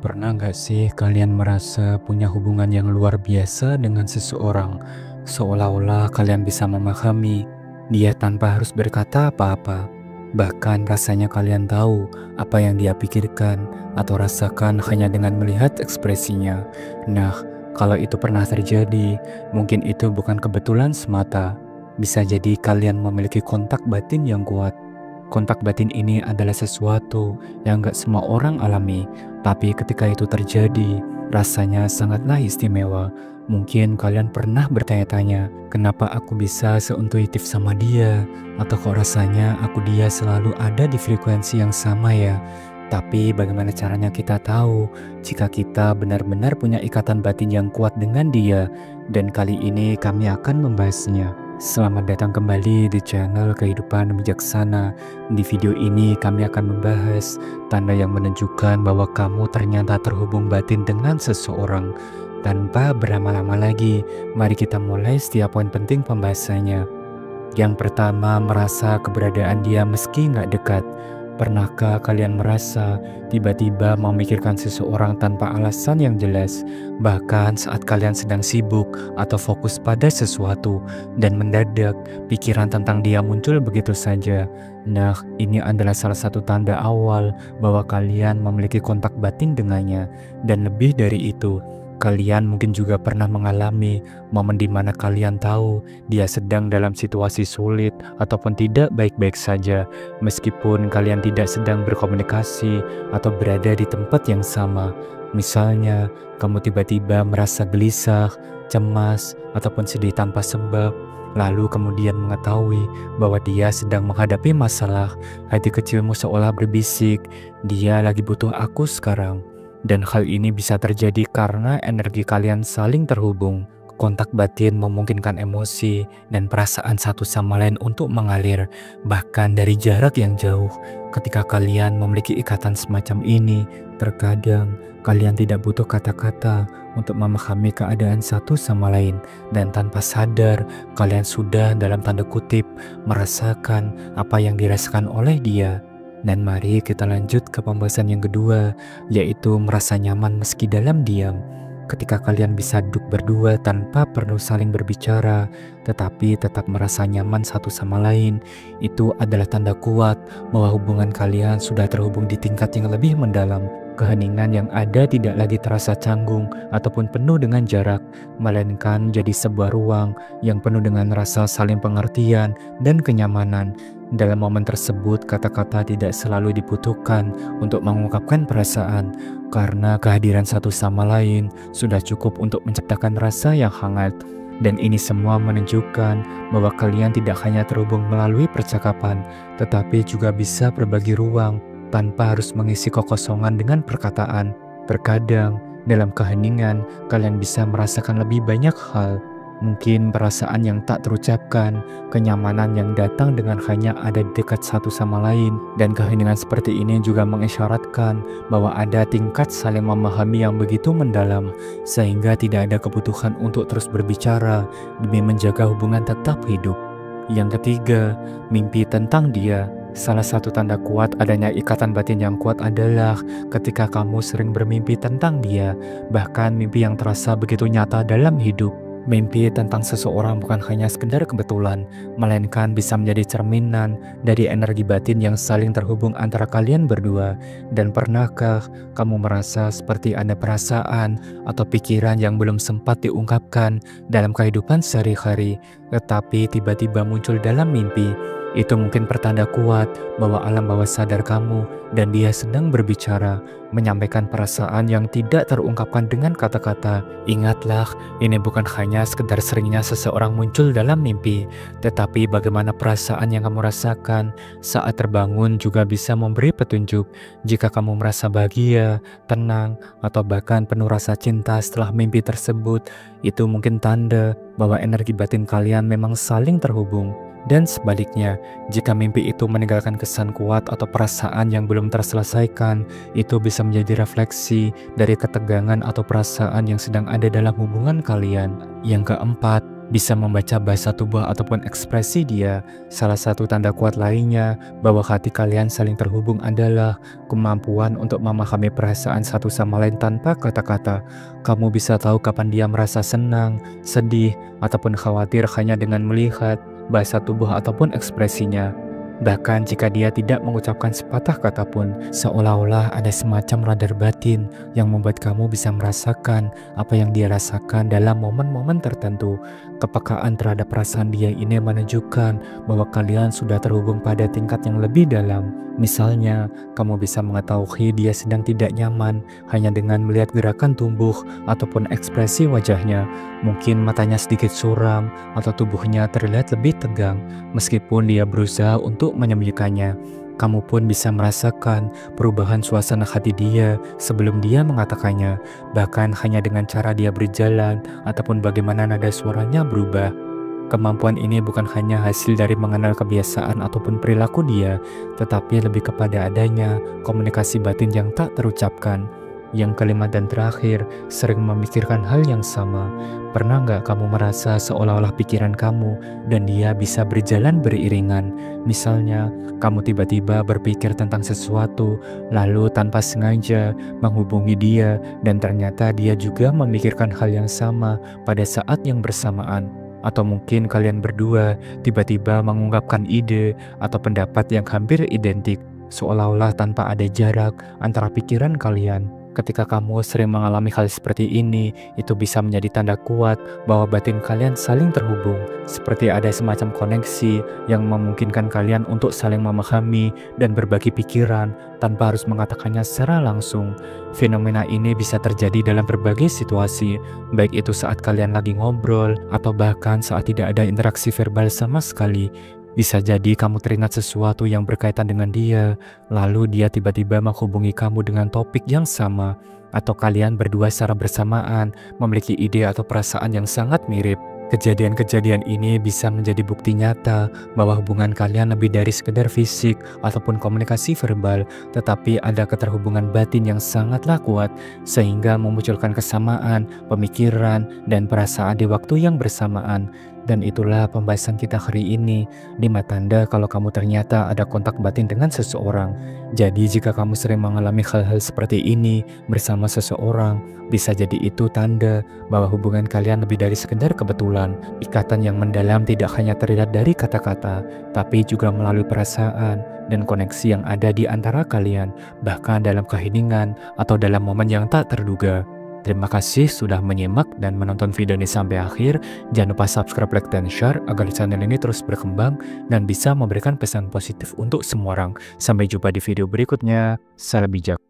Pernah nggak sih kalian merasa punya hubungan yang luar biasa dengan seseorang, seolah-olah kalian bisa memahami dia tanpa harus berkata apa-apa? Bahkan rasanya kalian tahu apa yang dia pikirkan atau rasakan hanya dengan melihat ekspresinya. Nah, kalau itu pernah terjadi, mungkin itu bukan kebetulan semata. Bisa jadi kalian memiliki kontak batin yang kuat. Kontak batin ini adalah sesuatu yang gak semua orang alami, tapi ketika itu terjadi, rasanya sangatlah istimewa. Mungkin kalian pernah bertanya-tanya, kenapa aku bisa seintuitif sama dia? Atau kok rasanya dia selalu ada di frekuensi yang sama ya? Tapi bagaimana caranya kita tahu jika kita benar-benar punya ikatan batin yang kuat dengan dia? Dan kali ini kami akan membahasnya. Selamat datang kembali di channel Kehidupan Bijaksana. Di video ini kami akan membahas tanda yang menunjukkan bahwa kamu ternyata terhubung batin dengan seseorang. Tanpa berlama-lama lagi, mari kita mulai setiap poin penting pembahasannya. Yang pertama, merasa keberadaan dia meski nggak dekat. Pernahkah kalian merasa tiba-tiba memikirkan seseorang tanpa alasan yang jelas, bahkan saat kalian sedang sibuk atau fokus pada sesuatu, dan mendadak pikiran tentang dia muncul begitu saja? Nah, ini adalah salah satu tanda awal bahwa kalian memiliki kontak batin dengannya. Dan lebih dari itu, kalian mungkin juga pernah mengalami momen di mana kalian tahu dia sedang dalam situasi sulit ataupun tidak baik-baik saja, meskipun kalian tidak sedang berkomunikasi atau berada di tempat yang sama. Misalnya, kamu tiba-tiba merasa gelisah, cemas, ataupun sedih tanpa sebab, lalu kemudian mengetahui bahwa dia sedang menghadapi masalah. Hati kecilmu seolah berbisik, dia lagi butuh aku sekarang. Dan hal ini bisa terjadi karena energi kalian saling terhubung. Kontak batin memungkinkan emosi dan perasaan satu sama lain untuk mengalir, bahkan dari jarak yang jauh. Ketika kalian memiliki ikatan semacam ini, terkadang kalian tidak butuh kata-kata untuk memahami keadaan satu sama lain. Dan tanpa sadar, kalian sudah dalam tanda kutip merasakan apa yang dirasakan oleh dia. Dan mari kita lanjut ke pembahasan yang kedua, yaitu merasa nyaman meski dalam diam. Ketika kalian bisa duduk berdua tanpa perlu saling berbicara, tetapi tetap merasa nyaman satu sama lain, itu adalah tanda kuat bahwa hubungan kalian sudah terhubung di tingkat yang lebih mendalam. Keheningan yang ada tidak lagi terasa canggung ataupun penuh dengan jarak, melainkan jadi sebuah ruang yang penuh dengan rasa saling pengertian dan kenyamanan. Dalam momen tersebut, kata-kata tidak selalu dibutuhkan untuk mengungkapkan perasaan, karena kehadiran satu sama lain sudah cukup untuk menciptakan rasa yang hangat. Dan ini semua menunjukkan bahwa kalian tidak hanya terhubung melalui percakapan, tetapi juga bisa berbagi ruang tanpa harus mengisi kekosongan dengan perkataan. Terkadang, dalam keheningan, kalian bisa merasakan lebih banyak hal. Mungkin perasaan yang tak terucapkan, kenyamanan yang datang dengan hanya ada dekat satu sama lain, dan keheningan seperti ini juga mengisyaratkan bahwa ada tingkat saling memahami yang begitu mendalam, sehingga tidak ada kebutuhan untuk terus berbicara demi menjaga hubungan tetap hidup. Yang ketiga, mimpi tentang dia. Salah satu tanda kuat adanya ikatan batin yang kuat adalah ketika kamu sering bermimpi tentang dia, bahkan mimpi yang terasa begitu nyata dalam hidup. Mimpi tentang seseorang bukan hanya sekedar kebetulan, melainkan bisa menjadi cerminan dari energi batin yang saling terhubung antara kalian berdua. Dan pernahkah kamu merasa seperti ada perasaan atau pikiran yang belum sempat diungkapkan dalam kehidupan sehari-hari, tetapi tiba-tiba muncul dalam mimpi? Itu mungkin pertanda kuat bahwa alam bawah sadar kamu dan dia sedang berbicara, menyampaikan perasaan yang tidak terungkapkan dengan kata-kata. Ingatlah, ini bukan hanya sekedar seringnya seseorang muncul dalam mimpi, tetapi bagaimana perasaan yang kamu rasakan saat terbangun juga bisa memberi petunjuk. Jika kamu merasa bahagia, tenang, atau bahkan penuh rasa cinta setelah mimpi tersebut, itu mungkin tanda bahwa energi batin kalian memang saling terhubung. Dan sebaliknya, jika mimpi itu meninggalkan kesan kuat atau perasaan yang belum terselesaikan, itu bisa menjadi refleksi dari ketegangan atau perasaan yang sedang ada dalam hubungan kalian. Yang keempat, bisa membaca bahasa tubuh ataupun ekspresi dia. Salah satu tanda kuat lainnya bahwa hati kalian saling terhubung adalah kemampuan untuk memahami perasaan satu sama lain tanpa kata-kata. Kamu bisa tahu kapan dia merasa senang, sedih, ataupun khawatir hanya dengan melihat bahasa tubuh ataupun ekspresinya. Bahkan jika dia tidak mengucapkan sepatah kata pun, seolah-olah ada semacam radar batin yang membuat kamu bisa merasakan apa yang dia rasakan dalam momen-momen tertentu. Kepekaan terhadap perasaan dia ini menunjukkan bahwa kalian sudah terhubung pada tingkat yang lebih dalam. Misalnya, kamu bisa mengetahui dia sedang tidak nyaman hanya dengan melihat gerakan tubuh ataupun ekspresi wajahnya. Mungkin matanya sedikit suram atau tubuhnya terlihat lebih tegang, meskipun dia berusaha untuk menyembunyikannya. Kamu pun bisa merasakan perubahan suasana hati dia sebelum dia mengatakannya, bahkan hanya dengan cara dia berjalan ataupun bagaimana nada suaranya berubah. Kemampuan ini bukan hanya hasil dari mengenal kebiasaan ataupun perilaku dia, tetapi lebih kepada adanya komunikasi batin yang tak terucapkan. Yang kelima dan terakhir, sering memikirkan hal yang sama. Pernah nggak kamu merasa seolah-olah pikiran kamu dan dia bisa berjalan beriringan? Misalnya, kamu tiba-tiba berpikir tentang sesuatu, lalu tanpa sengaja menghubungi dia, dan ternyata dia juga memikirkan hal yang sama pada saat yang bersamaan. Atau mungkin kalian berdua tiba-tiba mengungkapkan ide atau pendapat yang hampir identik, seolah-olah tanpa ada jarak antara pikiran kalian. Ketika kamu sering mengalami hal seperti ini, itu bisa menjadi tanda kuat bahwa batin kalian saling terhubung, seperti ada semacam koneksi yang memungkinkan kalian untuk saling memahami dan berbagi pikiran tanpa harus mengatakannya secara langsung. Fenomena ini bisa terjadi dalam berbagai situasi, baik itu saat kalian lagi ngobrol atau bahkan saat tidak ada interaksi verbal sama sekali. Bisa jadi kamu teringat sesuatu yang berkaitan dengan dia, lalu dia tiba-tiba menghubungi kamu dengan topik yang sama, atau kalian berdua secara bersamaan memiliki ide atau perasaan yang sangat mirip. Kejadian-kejadian ini bisa menjadi bukti nyata bahwa hubungan kalian lebih dari sekedar fisik ataupun komunikasi verbal, tetapi ada keterhubungan batin yang sangatlah kuat, sehingga memunculkan kesamaan, pemikiran, dan perasaan di waktu yang bersamaan. Dan itulah pembahasan kita hari ini, 5 tanda kalau kamu ternyata ada kontak batin dengan seseorang. Jadi jika kamu sering mengalami hal-hal seperti ini bersama seseorang, bisa jadi itu tanda bahwa hubungan kalian lebih dari sekedar kebetulan. Ikatan yang mendalam tidak hanya terlihat dari kata-kata, tapi juga melalui perasaan dan koneksi yang ada di antara kalian, bahkan dalam keheningan atau dalam momen yang tak terduga. Terima kasih sudah menyimak dan menonton video ini sampai akhir. Jangan lupa subscribe, like, dan share agar channel ini terus berkembang dan bisa memberikan pesan positif untuk semua orang. Sampai jumpa di video berikutnya. Salam bijak.